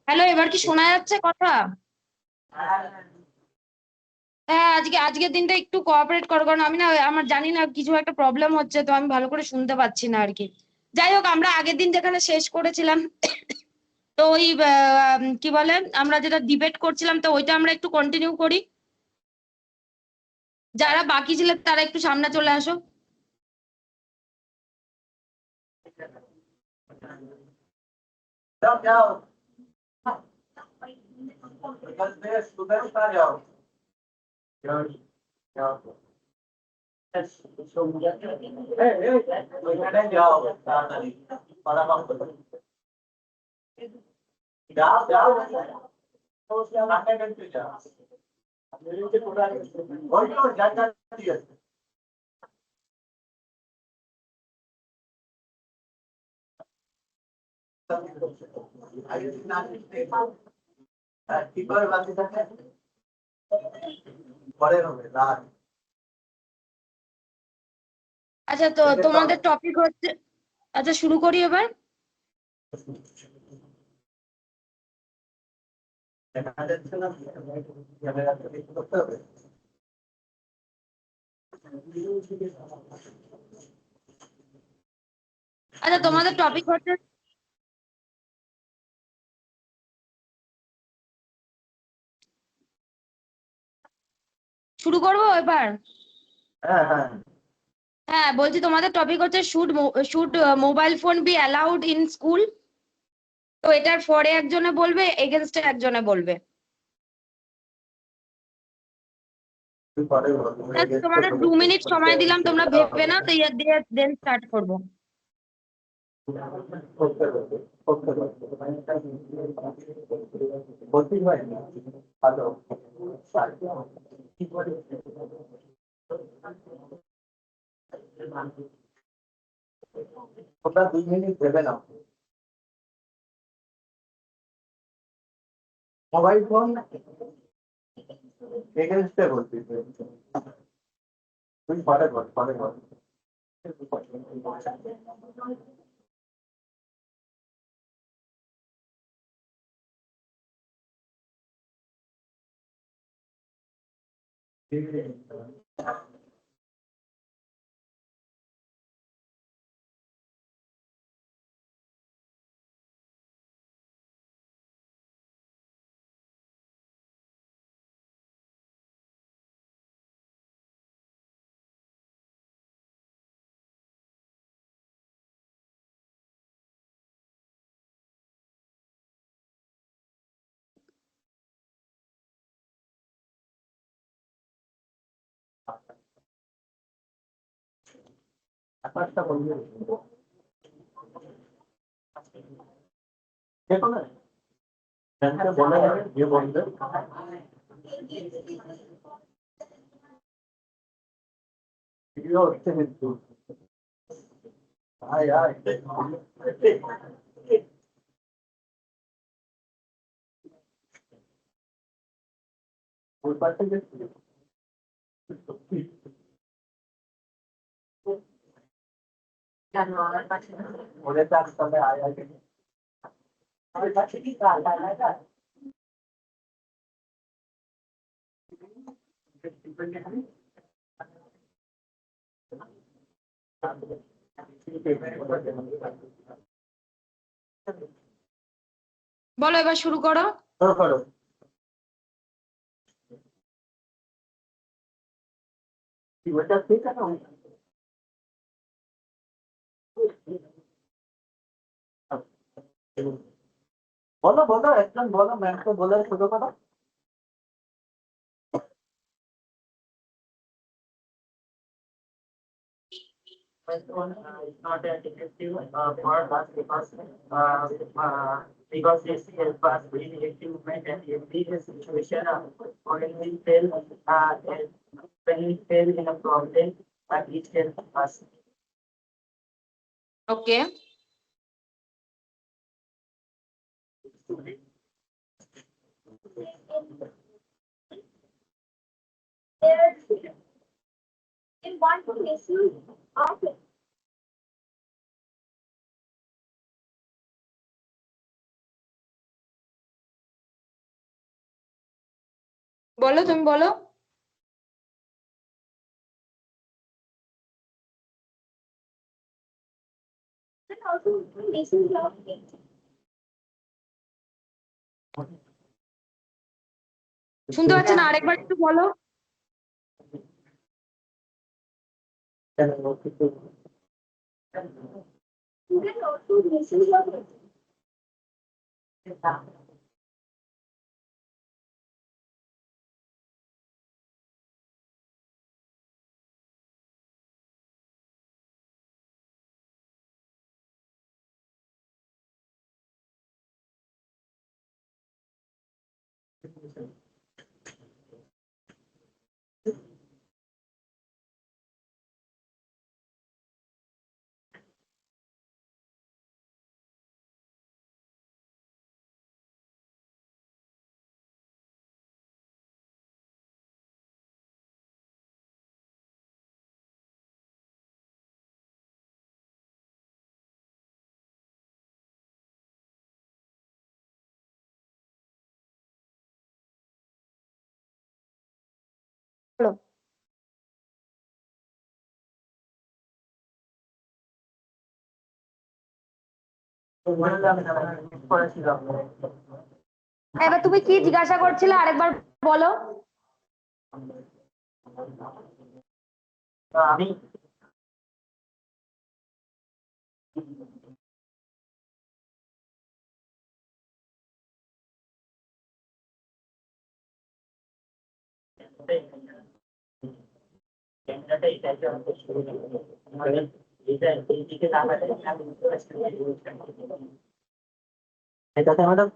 Hello, এবার কি শোনা যাচ্ছে কথা? হ্যাঁ, আজকের দিনটা একটু কোঅপারেট করো, কারণ আমি না আমার জানি না কিছু একটা প্রবলেম হচ্ছে, তো আমি ভালো করে শুনতে পাচ্ছি না আর কি। যাই হোক, আমরা আগের দিন যেখানে শেষ করেছিলাম, তো ওই কি বলে, আমরা যেটা ডিবেট করছিলাম, তো ওইটা আমরা একটু কন্টিনিউ করি। যারা বাকি ছিলেন তারা একটু সামনে চলে আসো। আচ্ছা, তো তোমাদের টপিক হচ্ছে, আচ্ছা শুরু করি এবার। আচ্ছা, তোমাদের টপিক হচ্ছে, শুরু করবো এবার? হ্যাঁ, বলছি তোমাদের টপিক হচ্ছে should mobile phone be allowed in school. তো এটার ফরে একজনে বলবে, এগেনস্টে একজনে বলবে। তোমাদের 2 মিনিট সময় দিলাম, তোমরা ভেবে না, তো দিয়ে দেন স্টার্ট করবো। ওটা 2 মিনিট দেবে না। মোবাইল ফোন এগেনস্টে বলছি, তুই পরে বল, পরে বল। একটা বলবি দেখো না, ব্যাংকে বলে যাবে, যে বলবে ভিডিও হচ্ছে কিন্তু। আয় আয়, ওই পাশে গেছি ওরে, তার সাথে আয় আয় বলো, এবার শুরু করো। করো। ওটা ঠিক আছে, বলো বলো, একজন বলো, ম্যামকে বলে শুরু করো। First one is not that effective for us because this help us in improvement and improve the situation when we fail in a problem, but it helps us. Okay, in one case, often বলো, তুমি বলো। And also mason block painting. শুনতে পাচ্ছ না? আরেকবার একটু বলো। Student also mason block painting. বলো। এবার তুমি কি জিজ্ঞাসা করছিলে আরেকবার বলো। আমি ক্যামেরাটা এটা এটা এইদিকে তাকালে আমি বুঝতে পারছি না এটাতে আমাদের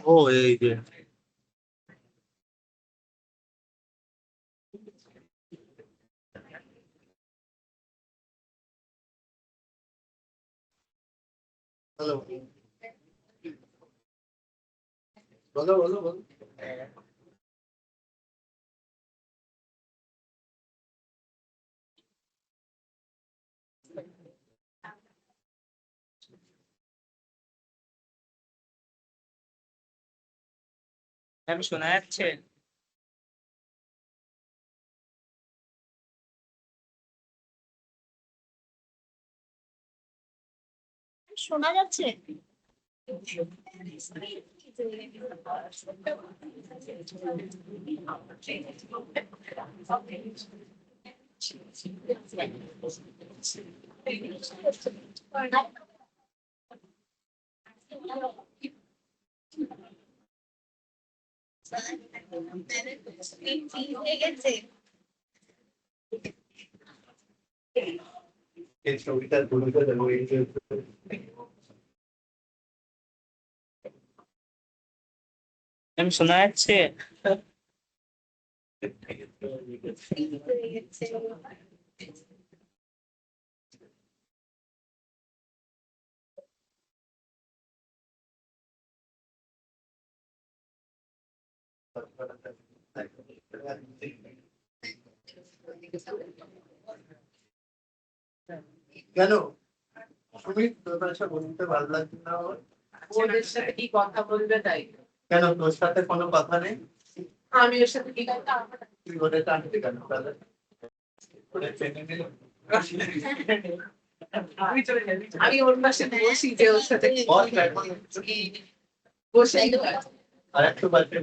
ও এই যে হ্যালো বলো বলো বলো আমি শোনা যাচ্ছে শোনা যাচ্ছে? এই ছবিটার ভূমিকা দেবো এই যে ম্যাম শোনা যাচ্ছে? কেন তুমি তোর ভাষা বলতে ভালো লাগছে না আমার? ওদের সাথে কি কথা বলবে তাই? কেন তোর সাথে কোনো কথা নেই? আমি ওর সাথে কি কথা? তুই ওদের টানতে কেন তাহলে? ওদের চেনে নিল। আমি ওর পাশে বসি যে ওর সাথে কি বস এখন বসে আর একটু বাড়তে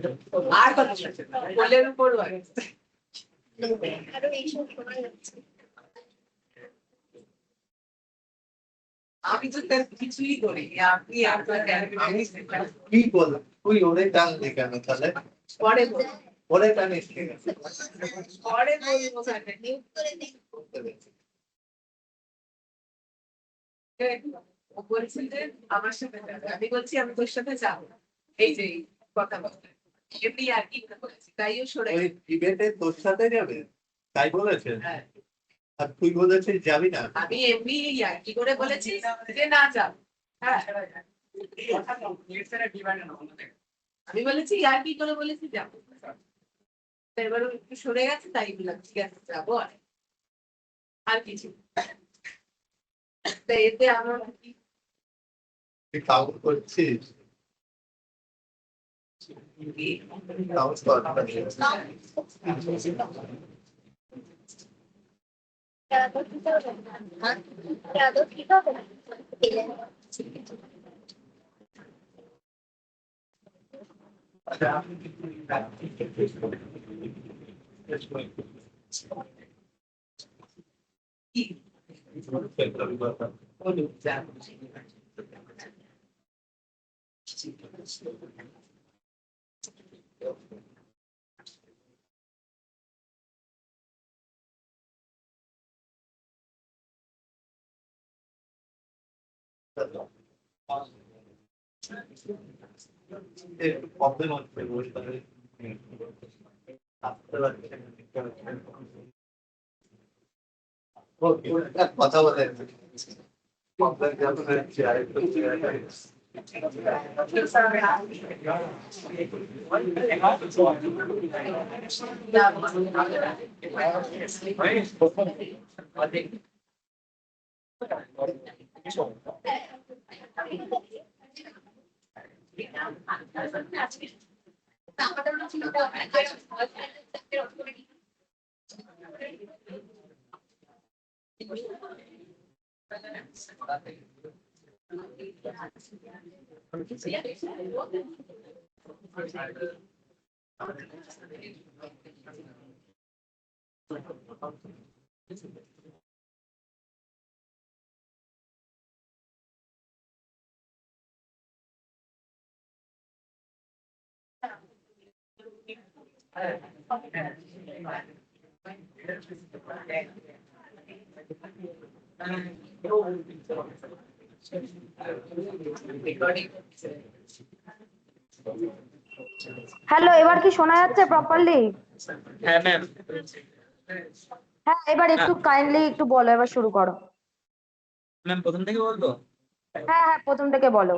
আর কথা কোলের উপর বাড়ি। আরো এইসব শোনা যাচ্ছে। আমি তো তার কিছুই করি আপনি আপনার কি বল তুই ওদের টানলি কেন তাহলে? পরে বলবো। ওদের টানিস কেন? পরে বলবো স্যার। মিউট করে দিন। ও বলছে যে আমার সাথে যাবে। আমি বলছি আমি তোর সাথে যাবো না। এই যে এই কথা বলতে এমনি আর কি বলেছি তাইও সরে ওই ডিবেটে তোর সাথে যাবে তাই বলেছে? হ্যাঁ আর তুই বলেছিস যাবি না? আমি এমনি আর কি করে বলেছি যে না যাব। হ্যাঁ আমি বলেছি আর কি করে বলেছি যাবো। তো এবার ও একটু সরে গেছে তাই বললাম ঠিক আছে যাবো আর কিছু তো এতে আমার কি তুই কাউন্ট করছিস? কাউন্ট কর তো ঠিক হবে না। তো ঠিক হবে না। কি বলুন যাবো। একটু প্রবলেম হচ্ছে বুঝতে কথা বলে হ্যালো, এবার কি শোনা যাচ্ছে প্রপারলি? হ্যাঁ ম্যাম। হ্যাঁ, এবার একটু কাইন্ডলি একটু বলো, এবার শুরু করো। ম্যাম প্রথম থেকে বলবো? হ্যাঁ হ্যাঁ, প্রথম থেকে বলো।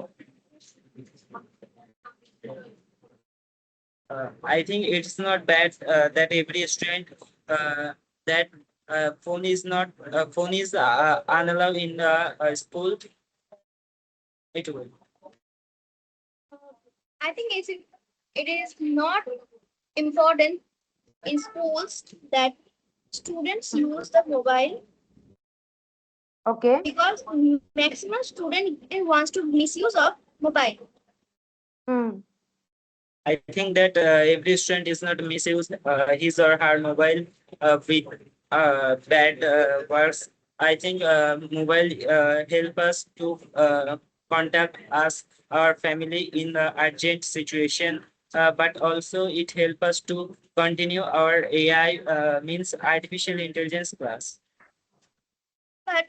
I think it's not bad that every student that phone is unallowed in the school. It will. I think it is not important in schools that students use the mobile okay. because maximum student wants to misuse of mobile. Hmm. I think that every student is not misuse his or her mobile with bad works. I think mobile help us to contact us, our family in urgent situation, but also it help us to continue our AI means artificial intelligence class. But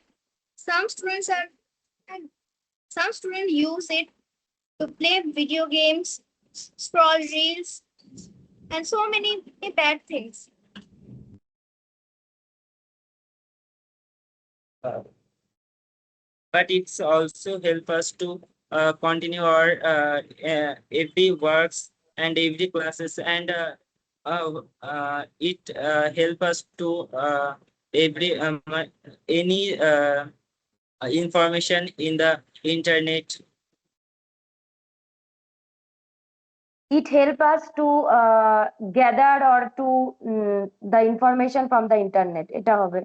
some students are and some students use it to play video games, scroll reels, and so many bad things. Uh, but it's also help us to continue our every works and every classes, and it help us to every any information in the internet. It help us to gather or to the information from the internet, এটা হবে।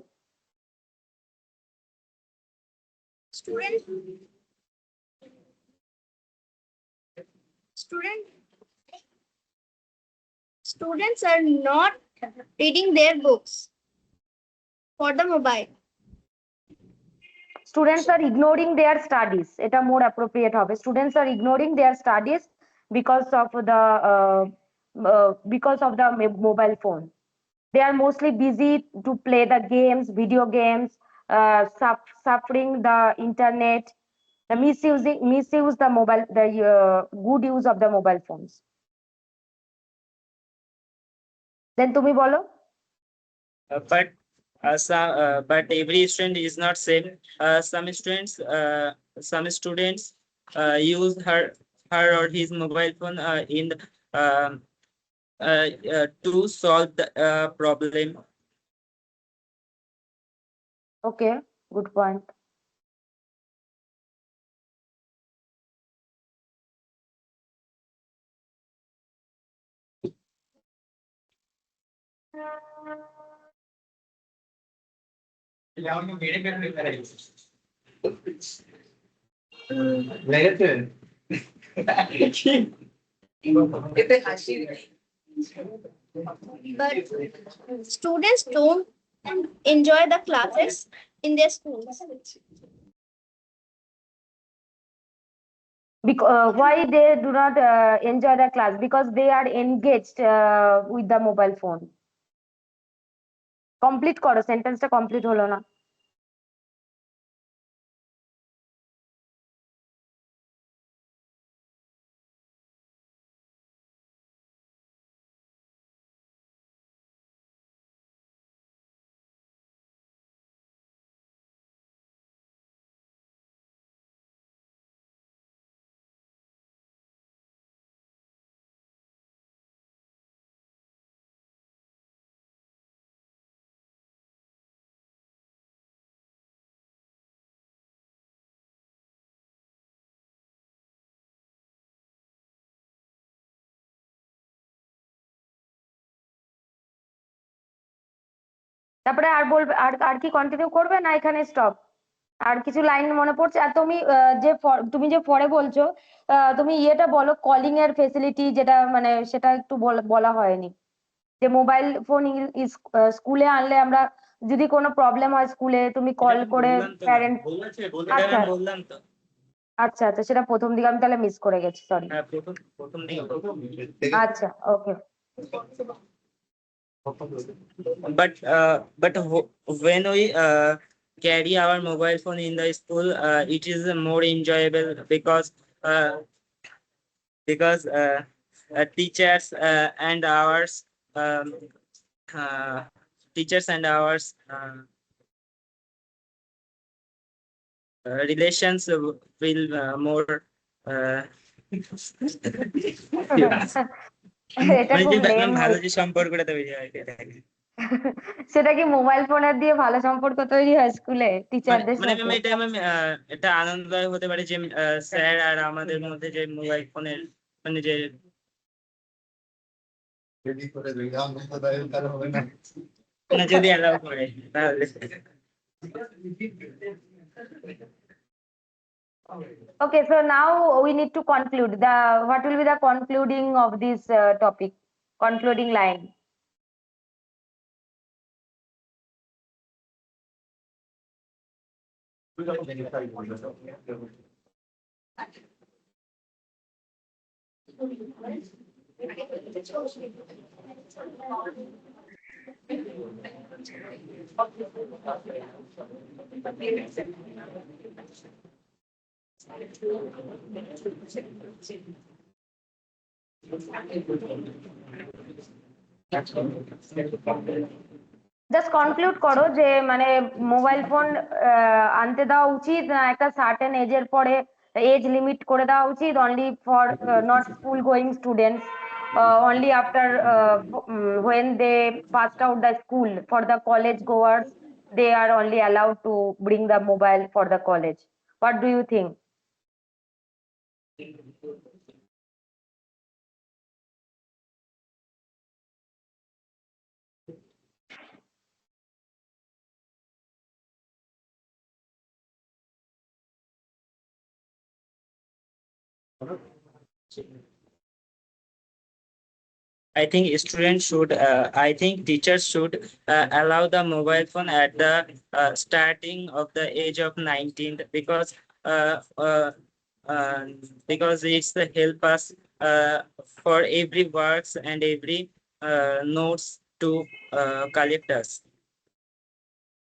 Students student students are not reading their books for the mobile. Students are ignoring their studies, এটা more appropriate হবে। Students are ignoring their studies because of the mobile phone. They are mostly busy to play the games, video games, suffering the internet, the misuse the mobile, the good use of the mobile phones. Then তুমি বলো। But every student is not same. Some students use her or his mobile phone in uh, to solve the problem. Okay, good point. লেগেছে? এতে হাসির নেই। But students don't enjoy the classes in their schools. Why they do not enjoy the class? Because they are engaged with the mobile phone. Complete করো, সেন্টেন্সটা complete হলো না। তারপরে আর বলবে, আর কি কন্টিনিউ করবে না এখানে স্টপ? আর কিছু লাইন মনে পড়ছে? আর তুমি তুমি যে পরে বলছো, তুমি ইয়েটা বলো, কলিং এর ফেসিলিটি যেটা, মানে সেটা একটু বলা হয়নি, যে মোবাইল ফোন স্কুলে আনলে আমরা যদি কোনো প্রবলেম হয় স্কুলে, তুমি কল করে প্যারেন্ট। আচ্ছা বললাম তো। আচ্ছা আচ্ছা, সেটা প্রথম দিকে আমি তাহলে মিস করে গেছি, সরি। হ্যাঁ, প্রথম দিকে। আচ্ছা, ওকে। When we carry our mobile phone in the school, it is more enjoyable uh, because teachers and ours um, teachers and ours relations will more এটা মানে খুব যে লেম ভালো যে সম্পর্কটা তৈরি হয় সেটাকে। সেটা কি মোবাইল ফোনের দিয়ে ভালো সম্পর্ক তৈরি হয় স্কুলে টিচারদের মানে সাথে? ম্যাম এটা ম্যাম এটা আনন্দদায়ক হতে পারে যে স্যার আর আমাদের মধ্যে যে মোবাইল ফোনের মানে যে রেডি করে দিই, আনন্দদায়ক আর হবে না। না যদি অ্যালাউ করে তাহলে। Okay, so now we need to conclude. What will be the concluding of this topic? Concluding line. Just conclude করো যে মানে মোবাইল ফোন আনতে দেওয়া উচিত না একটা সার্টেন এজের পরে এজ লিমিট করে দেওয়া উচিত only for not school going students only after when they passed out the school for the college goers they are only allowed to bring the mobile for the college. What do you think? I think students should, I think teachers should allow the mobile phone at the starting of the age of 19 uh, uh, uh, because it's the help us for every works and every notes to collect us.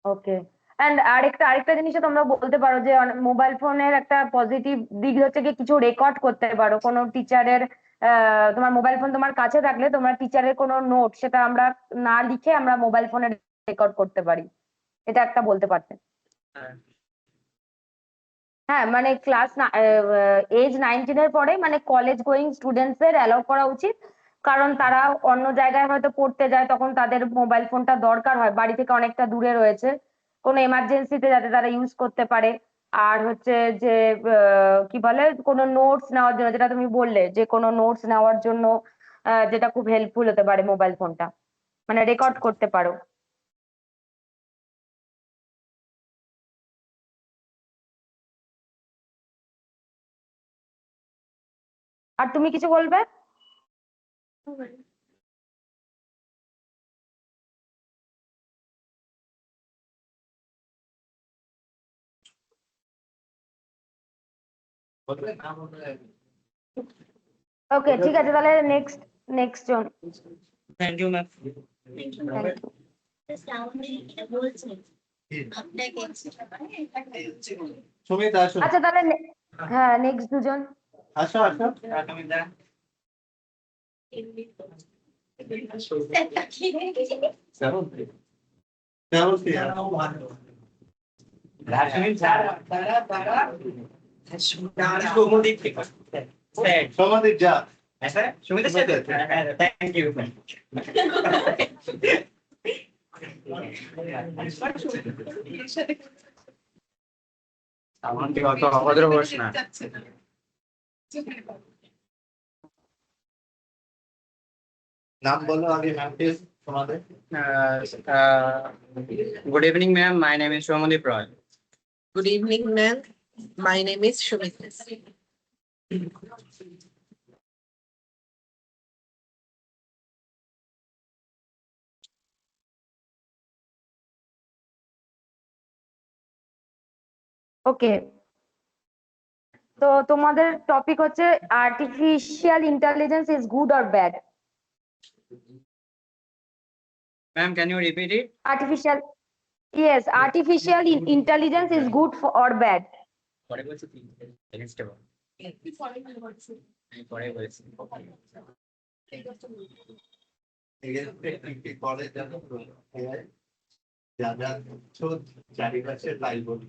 Okay and আরেকটা জিনিসও তোমরা বলতে পারো যে mobile ফোনের একটা positive দিক হচ্ছে কি কিছু রেকর্ড করতে পারো কোনো টিচারের তোমার মোবাইল ফোন তোমার কাছে থাকলে তোমার টিচারের কোনো নোট সেটা আমরা না লিখে আমরা মোবাইল ফোনে রেকর্ড করতে পারি এটা একটা বলতে পারতে। হ্যাঁ মানে ক্লাস এজ 19 এর পরে মানে কলেজ গোয়িং স্টুডেন্টস এর অ্যালাউ করা উচিত কারণ তারা অন্য জায়গায় হয়তো পড়তে যায় তখন তাদের মোবাইল ফোনটা দরকার হয় বাড়ি থেকে অনেকটা দূরে রয়েছে কোনো এমার্জেন্সিতে যাতে তারা ইউজ করতে পারে আর হচ্ছে যে কি বলে কোনো নোটস নেওয়ার জন্য যেটা তুমি বললে যে কোনো নোটস নেওয়ার জন্য যেটা খুব হেল্পফুল হতে পারে মোবাইল ফোনটা মানে রেকর্ড করতে পারো। আর তুমি কিছু বলবে? ওকে ঠিক আছে তাহলে নেক্সট জন। Thank you, ma'am. সুমিত আসো আচ্ছা তাহলে হ্যাঁ নেক্সট দুজন। আসো আসো সমাধিক যা Thank you. অত অভদ্র হোস না। নাম বলো আগে ম্যাম প্লিজ তোমাদের। Good evening, ma'am. My name is Shomandeep Roy. Good evening, ma'am. My name is Shumita. ওকে তো তোমাদের টপিক হচ্ছে artificial intelligence is good or bad. Ma'am, can you repeat it? Artificial yes artificial intelligence is good or bad. পরে বলছি কি? Against এবার। পরে বলছি। College জানো তো যা যা চারিপাশে লাইভ বলি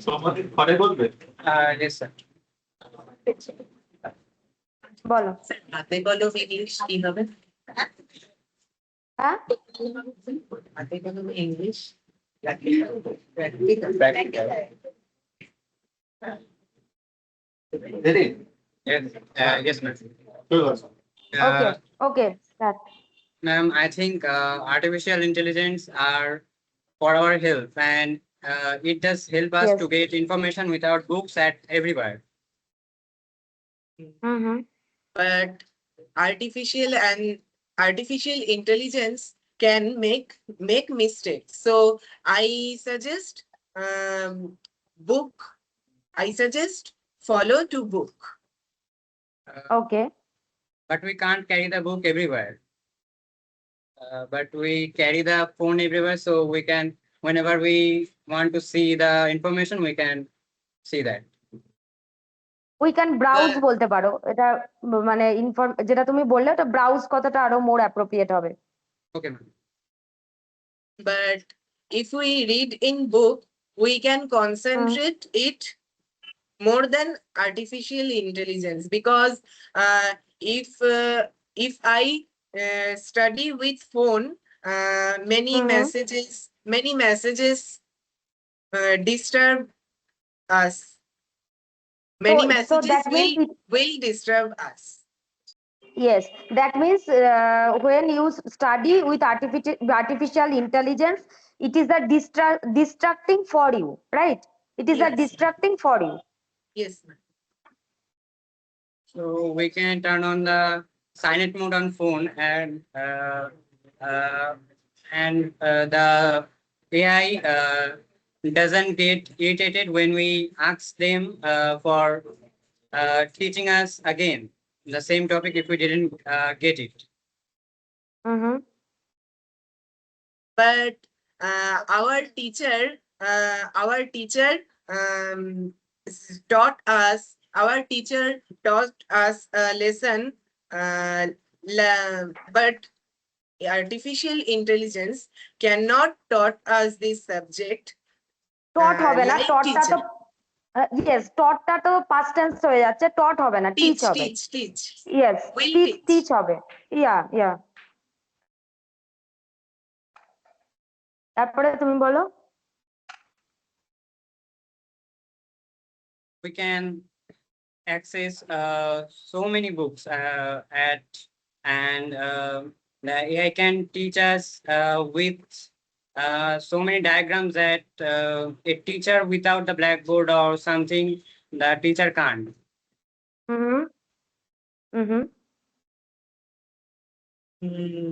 সমাধিক ঘরে বলবে। Yes, sir. বলো। হাতে কলম ইংলিশ কি হবে? হ্যাঁ হাতে কলম English Practical. Ready Yes, yes, ma'am. শুরু করো। Okay okay start. Ma'am, I think artificial intelligence are for our help, and it does help us Yes. to get information without books at everywhere. Mm-hmm. But artificial and artificial intelligence can make mistakes. So I suggest book. I suggest follow to book. Okay. But we can't carry the book everywhere. But we carry the phone everywhere, so we can, whenever we want to see the information, we can see that. We can browse But, বলতে পারো, এটা মানে inform যেটা তুমি বললে ওটা browse কথাটা আরো মোর অ্যাপ্রোপ্রিয়েট হবে। Okay, ma'am. but if we read in book, we can concentrate it more than artificial intelligence, because if I study with phone, many messages disturb us. Many So messages that means will disturb us. yes, that means when you study with artificial intelligence, it is a distracting for you, right? It is a Yes. distracting for you. Yes, ma'am. So we can turn on the silent mode on phone, the AI doesn't get irritated when we ask them for teaching us again the same topic if we didn't get it. Mm-hmm. But our teacher taught us. Our teacher taught us a lesson. But artificial intelligence cannot taught us this subject টট হবে না, like টটটা তো teacher. Yes, টটটা তো past tense হয়ে যাচ্ছে, টট হবে না, teach Teach, হবে। teach, teach. Yes, Will teach teach. Teach হবে। ইয়া ইয়া, তারপরে তুমি বলো। We can access so many books at and the AI can teach us with so many diagrams that a teacher without the blackboard or something, the teacher can't. Hmm hmm. Hmm.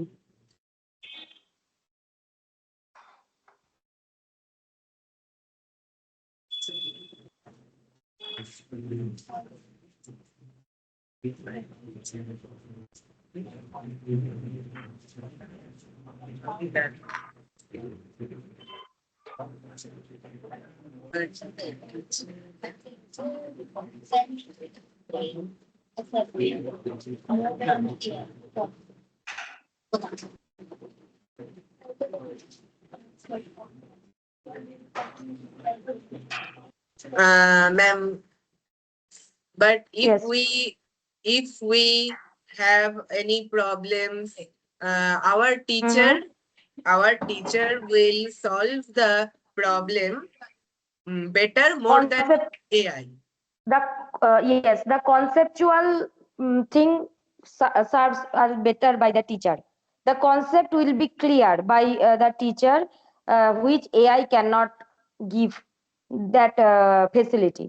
Ma'am, but Yes. if we have any problems, our teacher will solve the problem better more than Concept, AI. the yes, the conceptual thing serves as better by the teacher. The concept will be clear by the teacher, which AI cannot give that facility.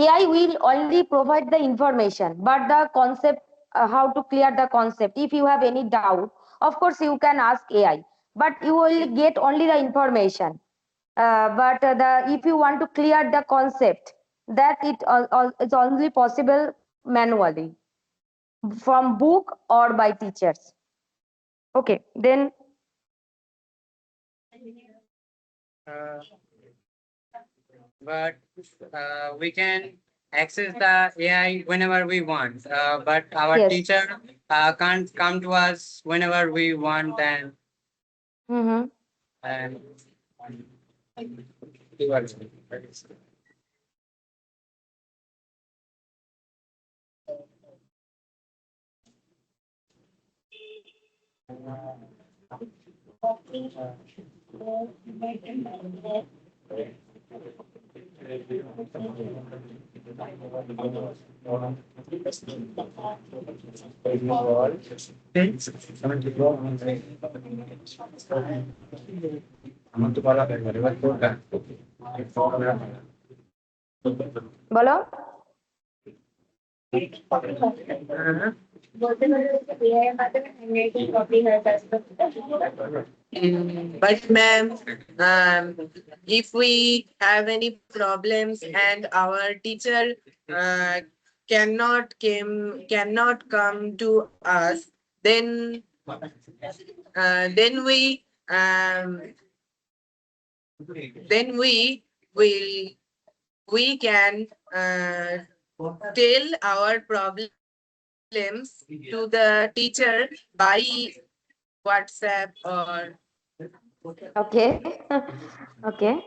AI will only provide the information, but the concept, how to clear the concept. If you have any doubt, of course you can ask AI, but you will get only the information. But if you want to clear the concept, that it's only possible manually from book or by teachers. Okay, then Uh, but we can access the AI whenever we want. But our yes. teacher can't come to us whenever we want, Mm-hmm. and বলো। But ma'am, if we have any problems and our teacher uh, cannot come to us, then then then will we can tell our problems to the teacher by WhatsApp or Okay. Okay.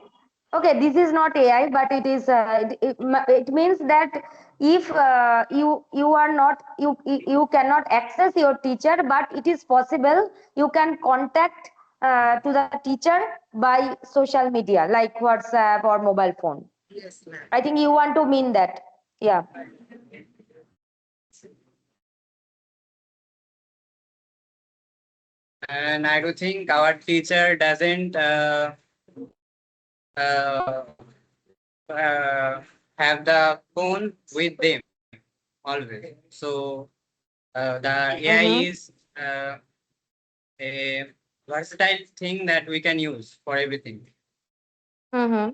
Okay, this is not AI, but it is. It means that if you are not you cannot access your teacher, but it is possible you can contact to the teacher by social media like WhatsApp or mobile phone. yes, ma'am. I think you want to mean that. Yeah. And I do think our teacher doesn't uh, have the phone with them always. So the AI Mm-hmm. is a versatile thing that we can use for everything. Mm-hmm.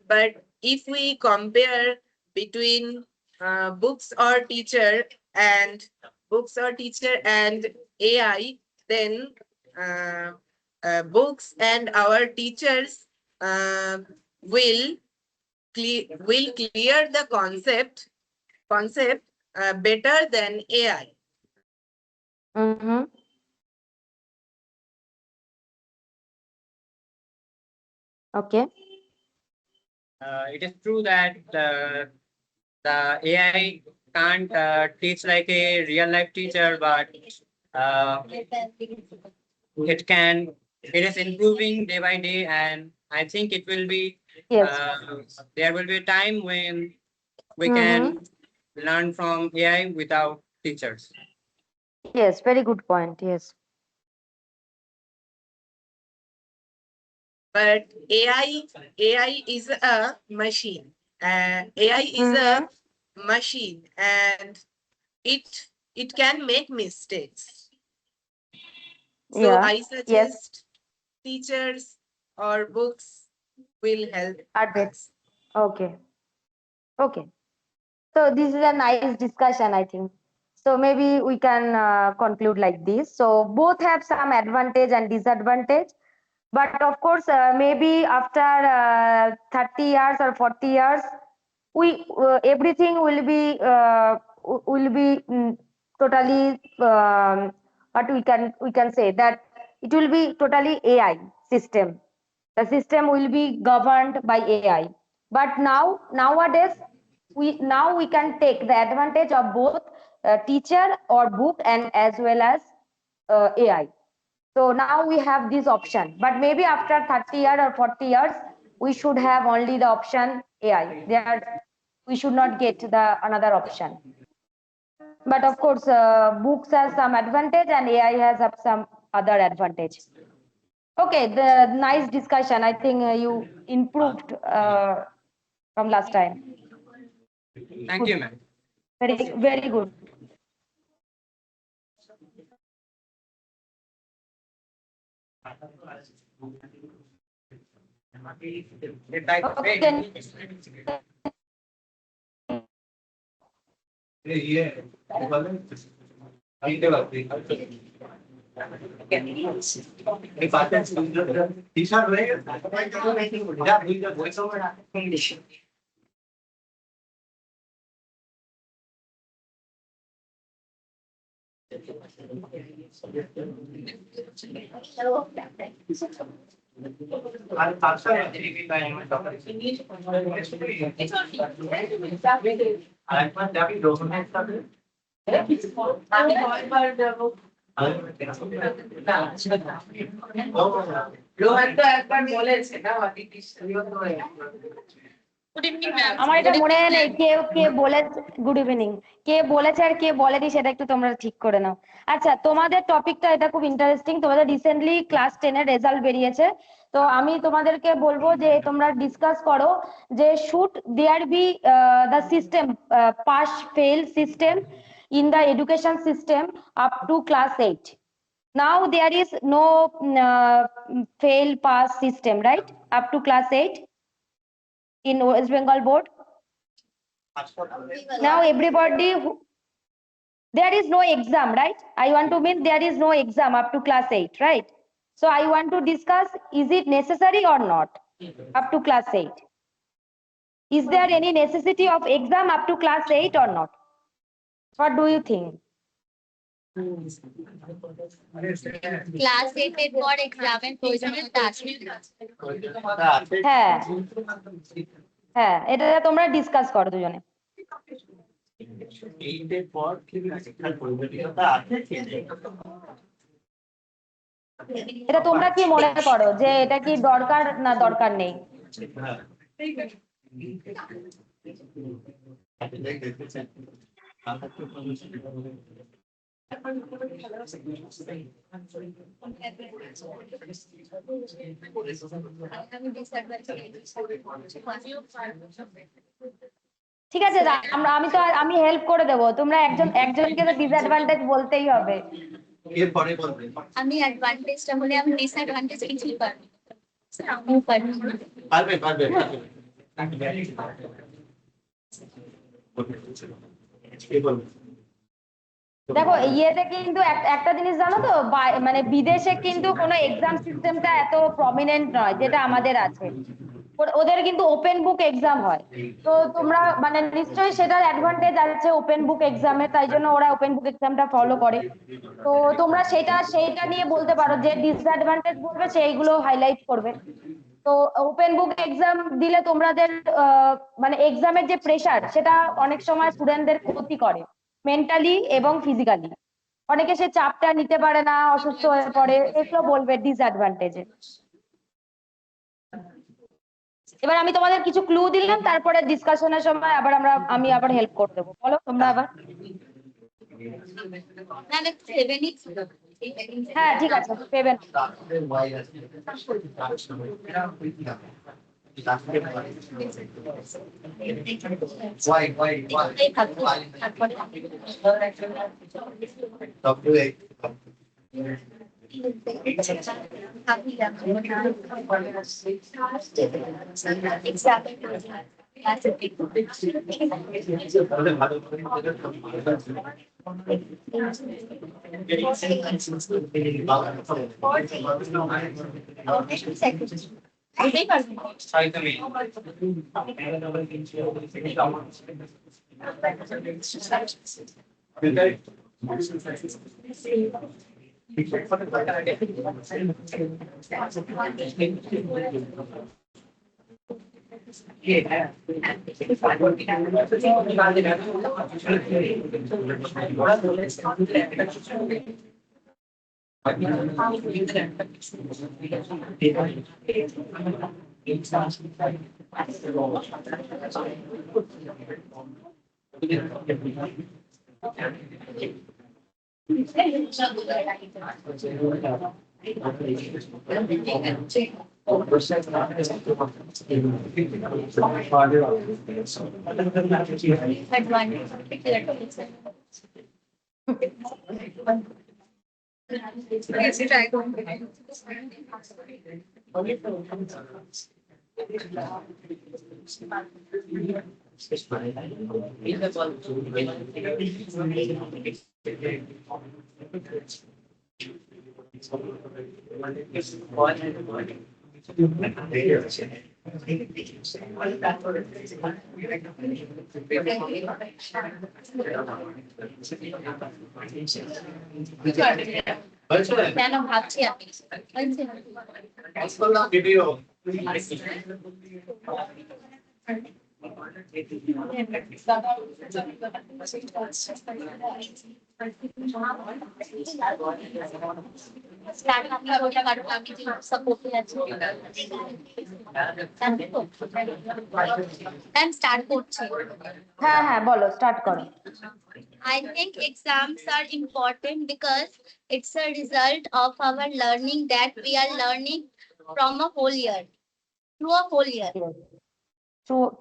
But if we compare between and books or teacher and AI, then uh, books and our teachers uh, will will clear the concept better than AI. Mm-hmm. Okay. It is true that the AI can't teach like a real life teacher, but uh, it can. It is improving day by day, and I think it will be. Yes. Uh, there will be a time when we Mm-hmm. can learn from AI without teachers. Yes. Very good point. Yes. But AI is a machine. AI is a Mm-hmm. machine, and it can make mistakes. So Yeah. I Yes. suggest teachers or books will help Admit. us. Okay. Okay. So this is a nice discussion, I think. So maybe we can conclude like this. So both have some advantage and disadvantage, but of course, maybe after 30 years or 40 years, we everything will be totally what we can say that it will be totally AI system. The system will be governed by AI. But nowadays we can take the advantage of both teacher or book and as well as AI. So now we have this option, but maybe after 30 years or 40 years, we should have only the option AI. There, we should not get the another option. But of course, books has some advantage and AI has some other advantage. Okay, the nice discussion. I think you improved from last time. Thank Good, you, ma'am. very good. Okay, আমি কয়বার যাব রোহন তো একবার বলেছে না আদিতিও তো আমার এটা মনে নেই কে কে বলেছে। Good evening. কে বলেছে আর কে বলেনি সেটা একটু তোমরা ঠিক করে নাও। আচ্ছা, তোমাদের টপিকটা এটা খুব ইন্টারেস্টিং। তোমাদের রিসেন্টলি ক্লাস 10 এর রেজাল্ট বেরিয়েছে। তো আমি তোমাদেরকে বলবো যে তোমরা ডিসকাস করো যে should there be the system pass fail system in the education system up to class 8. Now there is no fail pass system, right? Up to class 8 in West Bengal board. Now everybody there is no exam, right? I want to mean there is no exam up to class 8, right? So I want to discuss, is it necessary or not up to class 8? Is there any necessity of exam up to class 8 or not? What do you think? Class 8 এর পর এক্সামের প্রয়োজনীয়তা আছে। হ্যাঁ হ্যাঁ, এটা তোমরা discuss করো দুজনে। এইটের পর শিক্ষার প্রয়োজনীয়তা আছে কি নেই? এটা তোমরা কি মনে করো যে এটা কি দরকার না দরকার নেই? ঠিক আছে, আমি হেল্প করে দেবো। তোমরা একজনকে তো ডিসঅ্যাডভান্টেজ বলতেই হবে। এরপরে বলবে আমি অ্যাডভান্টেজটা বলে আমি ডিসঅ্যাডভান্টেজ কিছুই পারবো না। আমিও পারবো না। পারবে পারবে দেখো ইয়েতে কিন্তু একটা জিনিস জানো তো, মানে বিদেশে কিন্তু কোনো এক্সাম সিস্টেমটা এত প্রমিনেন্ট নয় যেটা আমাদের আছে। ওদের কিন্তু ওপেন বুক এক্সাম হয়। তো তোমরা মানে নিশ্চয়ই সেটার অ্যাডভান্টেজ আছে ওপেন বুক এক্সামে, তাই জন্য ওরা ওপেন বুক এক্সামটা ফলো করে। তো তোমরা সেইটা নিয়ে বলতে পারো, যে ডিসঅ্যাডভান্টেজ বলবে সেইগুলো হাইলাইট করবে। তো ওপেন বুক এক্সাম দিলে তোমাদের মানে এক্সামের যে প্রেসার সেটা অনেক সময় স্টুডেন্টদের ক্ষতি করে, মেন্টালি এবং ফিজিক্যালি। অনেকে সে চাপটা নিতে পারে না, অসুস্থ হয়ে পড়ে, এগুলো বলবে ডিসঅ্যাডভান্টেজে। এবার আমি তোমাদের কিছু ক্লু দিলাম, তারপরে ডিসকাশনের সময় আমি আবার হেল্প করে দেবো। বলো তোমরা আবার। হ্যাঁ ঠিক আছে, পেবেন। কেন ভাবছি আমি ভিডিও স্টার্ট আপনি বলতে পারো, আমি যে সাপোর্টে আছি। ম্যাম স্টার্ট করছি। হ্যাঁ হ্যাঁ বলো, স্টার্ট করো। I think exams are important because it's a result of our learning that we are learning from a whole year, through a whole year. Yes.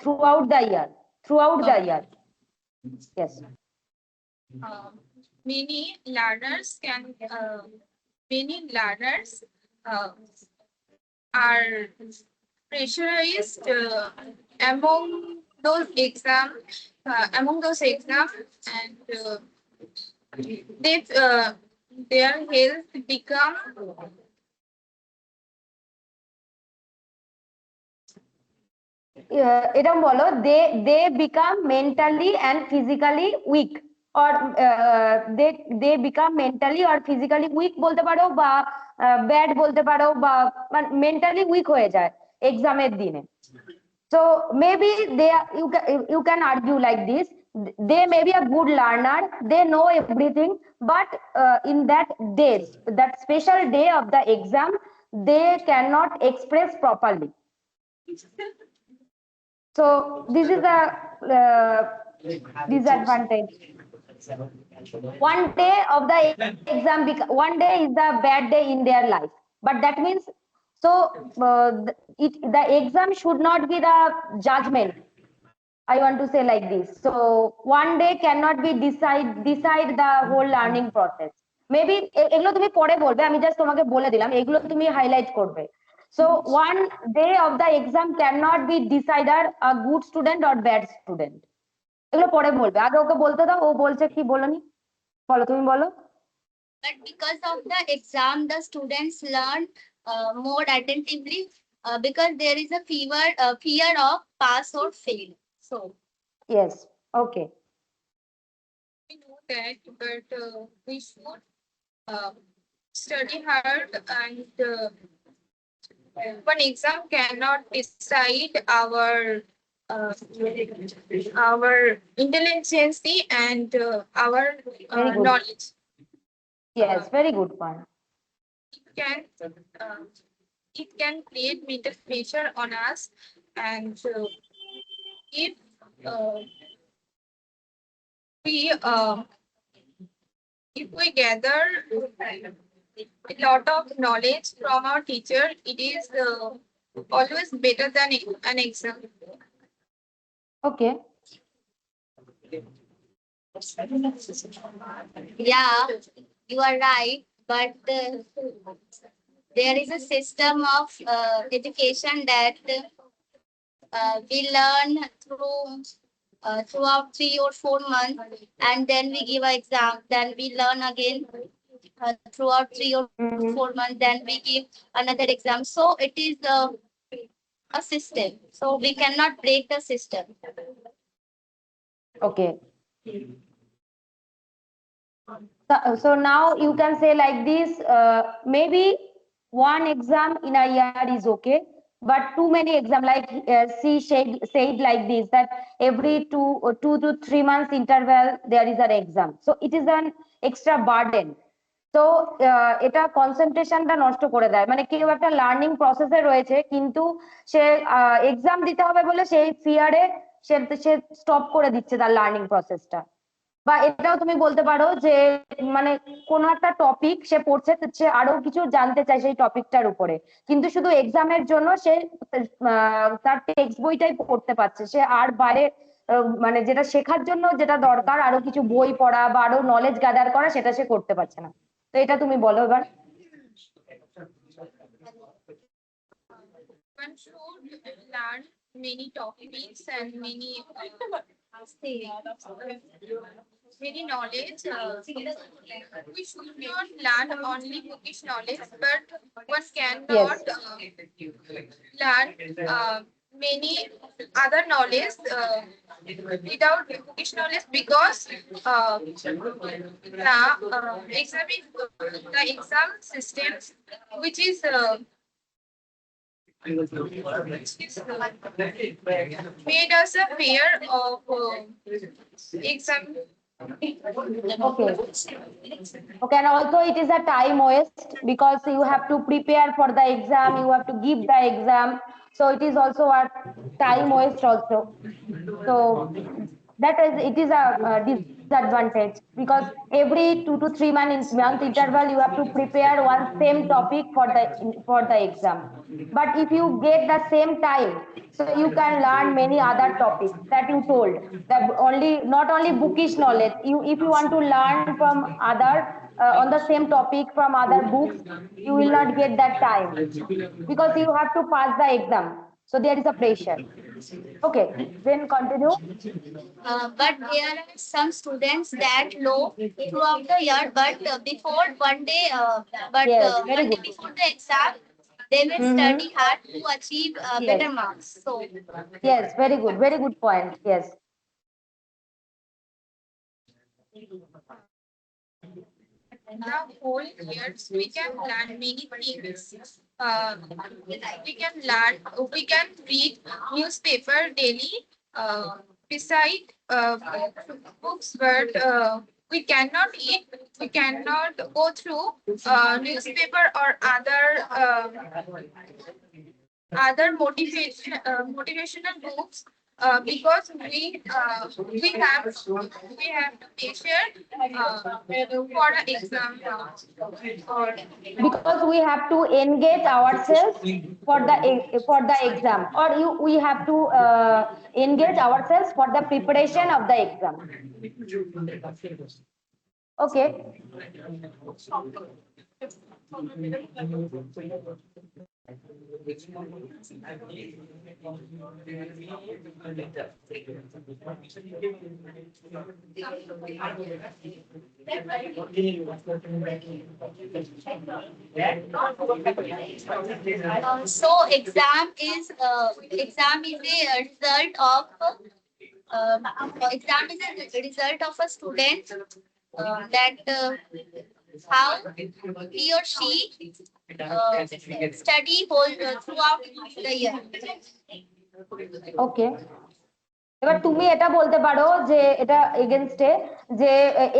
Throughout the year. Throughout the year. Yes. Many learners can many learners are pressurized among those exams, and they their health become এটা বলো, they become mentally and physically weak, or they become mentally or physically weak বলতে পারো, বা bad বলতে পারো, বা mentally week হয়ে যায় এক্সামের দিনে। So maybe you can argue like this. They may be a good learner, they know everything, but in that days, that special day of the exam, they cannot express properly. So this is a disadvantage. One day of the exam, one day is the bad day in their life, but that means, so the exam should not be the judgment. I want to say like this. So one day cannot be decide the whole learning process. Maybe এগুলো তুমি পরে বলবে, আমি just তোমাকে বলে দিলাম, এগুলো তুমি হাইলাইট করবে। So one day of the exam cannot be decider a good student or bad student. এগুলো পরে বলবে, আগে ওকে বলতে দাও, ও বলছে কি বলনি, বলো তুমি বলো। But because of the exam, the students learn more attentively because there is a fear of pass or fail. So Yes, okay. we know that, but we should study hard, and one exam cannot decide uh, our intelligence and our Very good. knowledge. Yes, very good point. Can it can create mental pressure on us, and if uh, we if we gather a lot of knowledge from our teacher, it is always better than an exam. Okay. yeah, you are right. But there is a system of education that we learn throughout 3 or 4 months, and then we give an exam. Then we learn again throughout 3 or 4 months. Then we give another exam. So it is a system. So we cannot break the system. Okay. So now you can say like this, maybe one exam in a year is okay, but too many exam, like she said like this, that every 2 to 3 months interval there is an exam. So it is an extra burden. তো এটা কনসেন্ট্রেশনটা নষ্ট করে দেয়, মানে কেউ একটা learning প্রসেসে রয়েছে, কিন্তু সে এক্সাম দিতে হবে বলে সেই ফিয়ারে সে সে স্টপ করে দিচ্ছে তার লার্নিং প্রসেসটা। বা এটাও তুমি বলতে পারো যে মানে কোনো একটা টপিক সে পড়ছে, সে আরো কিছু জানতে চায় সেই টপিকটার উপরে, কিন্তু শুধু এক্সামের জন্য সে তার টেক্সট বইটাই পড়তে পারছে, সে আর বাইরে মানে যেটা শেখার জন্য যেটা দরকার আরো কিছু বই পড়া বা আরো নলেজ গ্যাদার করা, সেটা সে করতে পারছে না। তো এটা তুমি বলো এবার। One should learn many topics and many knowledge. We should not learn only bookish knowledge, but one cannot learn many other knowledge without bookish knowledge, because the exam system, which is made us a fear of exam. Okay. Okay, and also it is a time waste because you have to prepare for the exam, you have to give the exam. So it is also a time waste also. So that is it is a disadvantage because every 2 to 3 month interval you have to prepare one same topic for the exam. But if you get the same time, so you can learn many other topics that you told. That only not only bookish knowledge. You if you want to learn from other on the same topic from other books, you will not get that time because you have to pass the exam. So there is a pressure. Okay, then continue. But there are some students that know throughout the year, but before one day, Yes, very one day good. before the exam, they will Mm-hmm. study hard to achieve Yes, better marks. So, yes, very good point. Yes. The whole years we can learn many things. We can learn, we can read newspaper daily. Beside books, but we cannot eat. We cannot go through newspaper or other motivational books because we have to measure for an exam or Because we have to engage ourselves for the exam, or we have to engage ourselves for the preparation of the exam. Okay. so exam is a result of exam is a result of a student that how he or she study whole throughout the year. ওকে, এবার তুমি এটা বলতে পারো যে এটা এগেনস্টে যে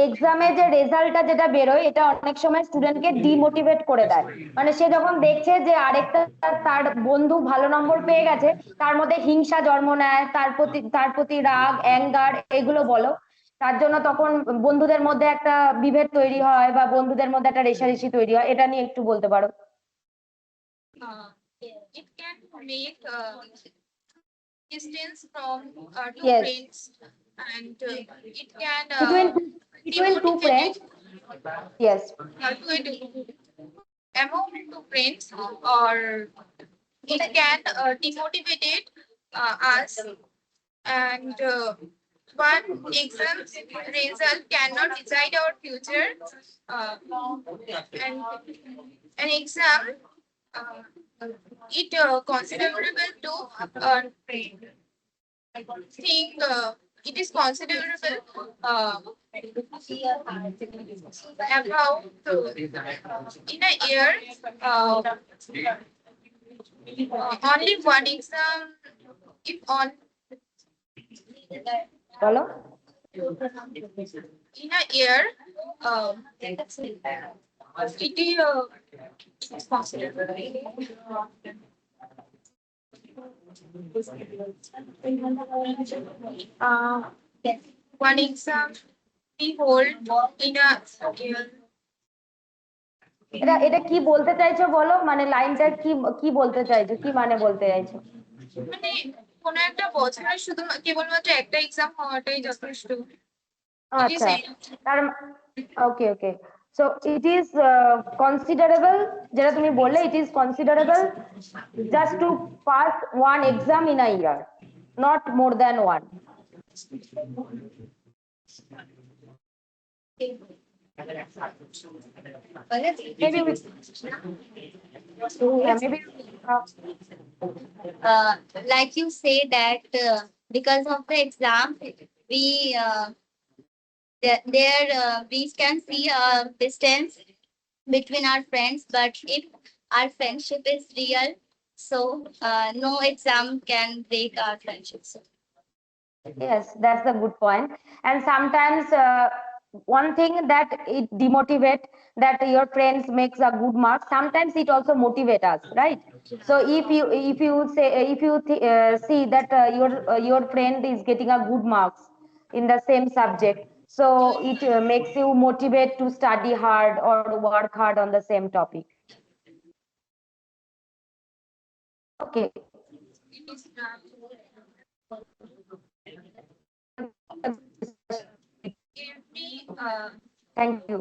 এক্সামে যে রেজাল্টটা যেটা বেরোয় এটা অনেক সময় স্টুডেন্টকে ডিমোটিভেট করে দেয়। মানে সে যখন দেখছে যে আরেকটা তার বন্ধু ভালো নম্বর পেয়ে গেছে, তার মধ্যে হিংসা জন্ম নেয়, তার প্রতি রাগ, অ্যাঙ্গার, এগুলো বলো। তার জন্য তখন বন্ধুদের মধ্যে একটা বিভেদ তৈরি হয় বা বন্ধুদের মধ্যে একটা রেষারেষি তৈরি হয়। এটা নিয়ে একটু বলতে পারো। it can make distance from two Yes, friends and it can between two demotivate friends. Yes. among two friends or it can demotivate us and one exam result cannot decide our future and an exam uh, it considerable to think it is considerable about in a year only one exam if on বলো। in a year it is considerable one exam we hold in a year এটা এটা কি বলতে চাইছো বলো, মানে লাইনটা কি কি বলতে চাইছো, কি মানে বলতে চাইছো? মানে কোন একটা বছরে শুধু কেবলমাত্র একটা এক্সাম হওয়াটাই যথেষ্ট আচ্ছা, তার okay okay, so it is considerable, যেটা তুমি বললে it is considerable just to pass one exam in a year, not more than one. Maybe we, yeah, maybe Like you say that because of the exam, we there we can see a distance between our friends. But if our friendship is real, So no exam can break our friendships. Yes, that's a good point. And sometimes one thing that it demotivate that your friends makes a good mark. Sometimes it also motivate us, right? So if you see that your friend is getting a good marks in the same subject, so it makes you motivate to study hard or work hard on the same topic. Okay. Thank you.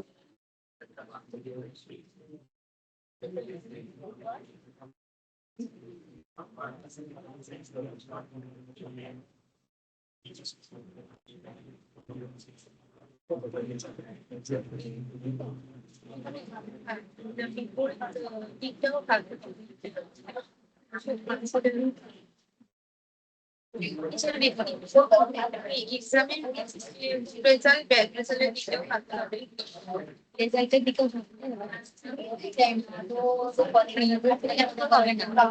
এক্সামের result bad রেজাল্টের দিকেও ভাবতে হবে। রেজাল্টের দিকেও হবে না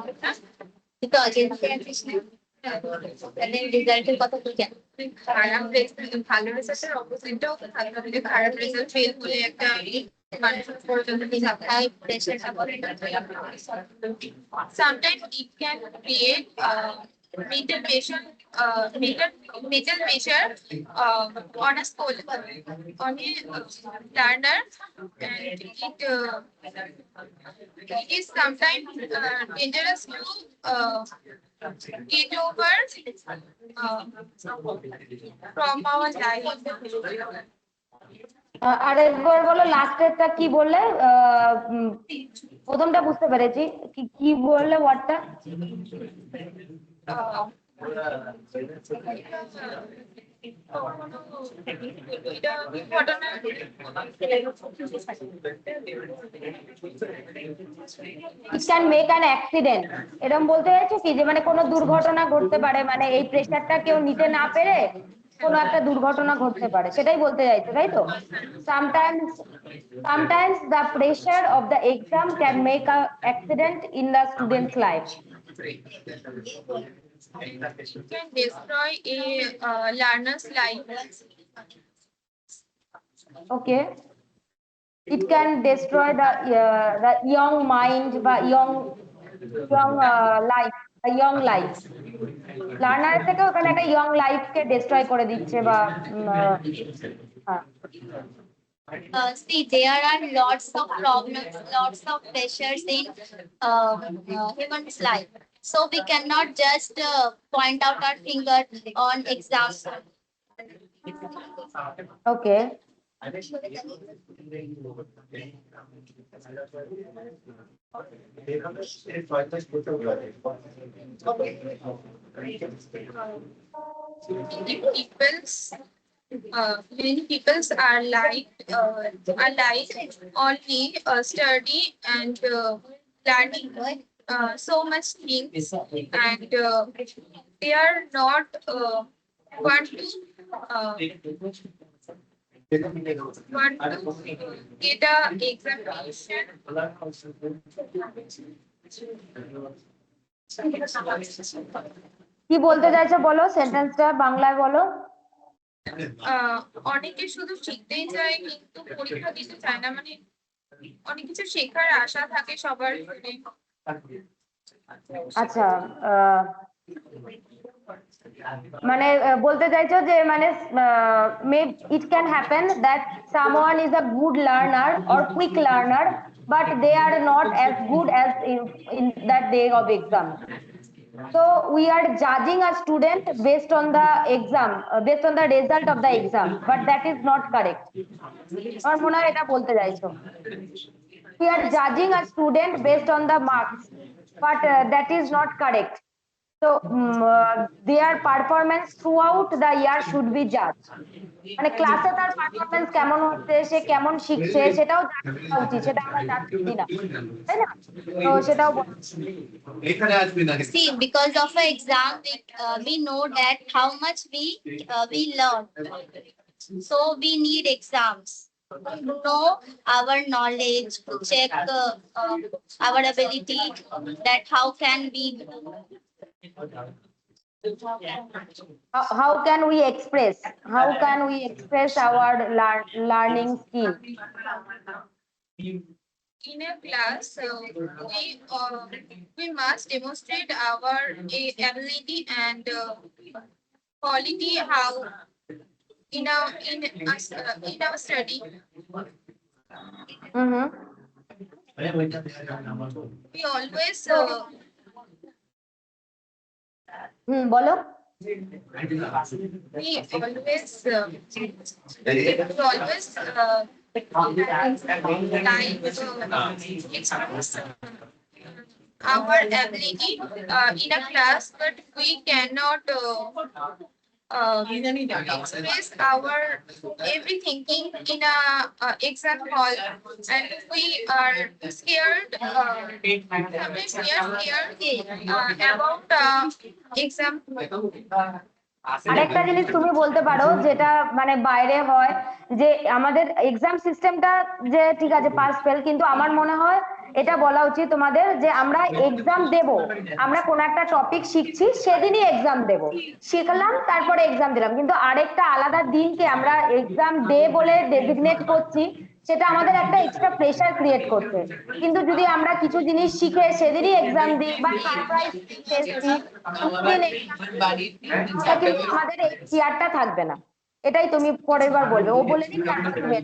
তুই তো অজেন্সে আছিস না তাহলে রেজাল্টের কথা তুই কেন খারাপ রেজাল্ট ভালো রেজাল্টের অপোজিটটাও তো থাকতে হবে যে খারাপ রেজাল্ট ফেল হলে একটা মানুষের পর্যন্ত হাই প্রেশারটা বলে sometimes it can create mental pressure mental pressure on a school on a learner and it is sometimes dangerous to get over from our life. আরেকবার বলো লাস্টেরটা কি বললে প্রথমটা বুঝতে পেরেছি কি কি বললে ওয়ার্ডটা it can make an accident এরকম বলতে চাইছো কি যে মানে কোনো দুর্ঘটনা ঘটতে পারে মানে এই প্রেসারটা কেউ নিতে না পেরে কোনো একটা দুর্ঘটনা ঘটতে পারে সেটাই বলতে চাইছো তাই তো sometimes the pressure of the exam can make a accident in the student's life. It can destroy a learner's life. Okay, it can destroy the young mind বা young life a young life learner থেকে ওখানে একটা young life কে destroy করে দিচ্ছে বা হ্যাঁ see, there are lots of problems, lots of pressures in human's life. So we cannot just point out our finger on exams. okay Many peoples are like only study and learning so much things and they are not want to get a examination. কি বলতে চাইছো বলো সেন্টেন্সটা বাংলায় বলো অনেকে শুধু শিখতেই চায় কিন্তু পরীক্ষা দিতে চায় না মানে অনেক কিছু শেখার আশা থাকে সবার মনে আচ্ছা মানে বলতে চাইছো যে মানে it can happen that someone is a good learner or quick learner but they are not as good as in that day of exam. So we are judging a student based on the exam, based on the result of the exam, but that is not correct. আমার মনে হয় এটা বলতে চাইছো we are judging a student based on the marks, but that is not correct. So their performance throughout the year should be judged. মানে ক্লাসে তার performance কেমন হচ্ছে সে কেমন শিখছে সেটাও জানা উচিত সেটা আমরা জানি না তাই না তো সেটাও See, because of an exam, we know that how much we learn. So we need exams. know our knowledge, to check our ability, that how can we How can we express? How can we express our learning skill? In a class, we must demonstrate our ability and quality how in our study. Mm-hmm. We always বলো। we always like express our ability in a class, but we cannot express our every thinking in a exam hall, and we are scared. Sometimes we are scared about exam. আরেকটা জিনিস তুমি বলতে পারো যেটা মানে বাইরে হয়, যে আমাদের এক্সাম সিস্টেমটা যে ঠিক আছে পাস ফেল, কিন্তু আমার মনে হয় এটা বলা উচিত তোমাদের যে আমরা এক্সাম দেব, আমরা কোন একটা টপিক শিখছি সেদিনই এক্সাম দেব, শিখলাম তারপরে এক্সাম দিলাম, কিন্তু আরেকটা আলাদা দিনকে আমরা এক্সাম ডে বলে ডেজিগনেট করছি, সেটা আমাদের একটা এক্সট্রা প্রেশার ক্রিয়েট করছে। কিন্তু যদি আমরা কিছু জিনিস শিখে সেদিনই এক্সাম দিই বা সারপ্রাইজ টেস্ট দিই, দুদিন এক্সাম, তাহলে কিন্তু আমাদের এই ফিয়ারটা থাকবে না। এটাই তুমি পরের বার বলবে, ও বলে দিক তারপর তুমি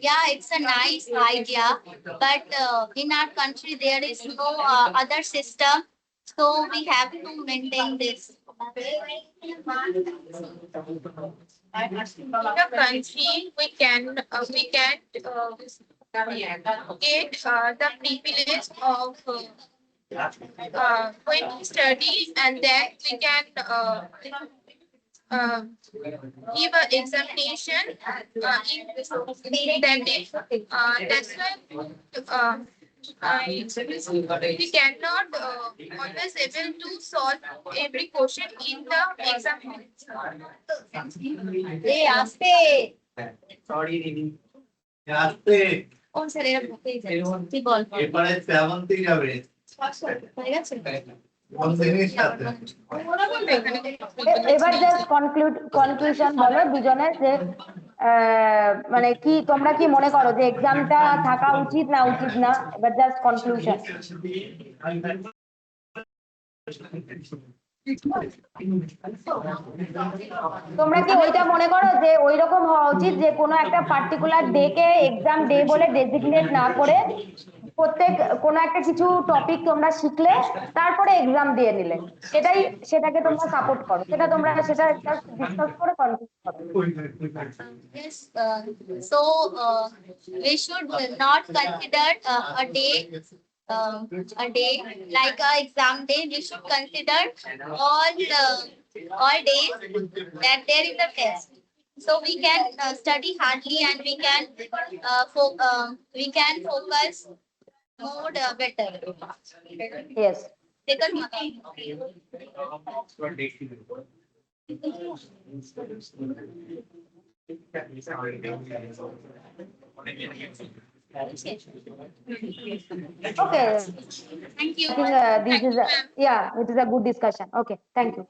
Yeah, it's a nice idea, but in our country there is no other system, so we have to maintain this. In a country, we can get the privilege of when we study, and then we can give an examination in that day. That's why we cannot always able to solve every question in the exam. Hey, aste. Sorry দিদি আসতে কোন sir এর বলতেই যায় কি বল এবারে 7th যাবে হয়ে গেছে কোন জিনিস আছে এবার জাস্ট কনক্লুশন বলো দুজনের, যে মানে কি তোমরা কি মনে করো যে এক্সামটা থাকা উচিত না উচিত না, এবার জাস্ট কনক্লুশন। তোমরা কি ওইটা মনে করো যে ওইরকম হওয়া উচিত যে কোনো একটা পার্টিকুলার ডে কে এক্সাম ডে বলে ডেজিগনেট না করে প্রত্যেক কোনো একটা কিছু টপিক তোমরা শিখলে তারপরে এক্সাম দিয়ে নিলে, সেটাকে তোমরা সাপোর্ট করো, সেটা ডিসকাস করে কনক্লুড করো। Yes, so we should not consider a day like a exam day. We should consider all days that there is a test. So we can study hardly, and we can focus more better. Yes. Okay. Thank you. I think it is a good discussion. Okay, thank you.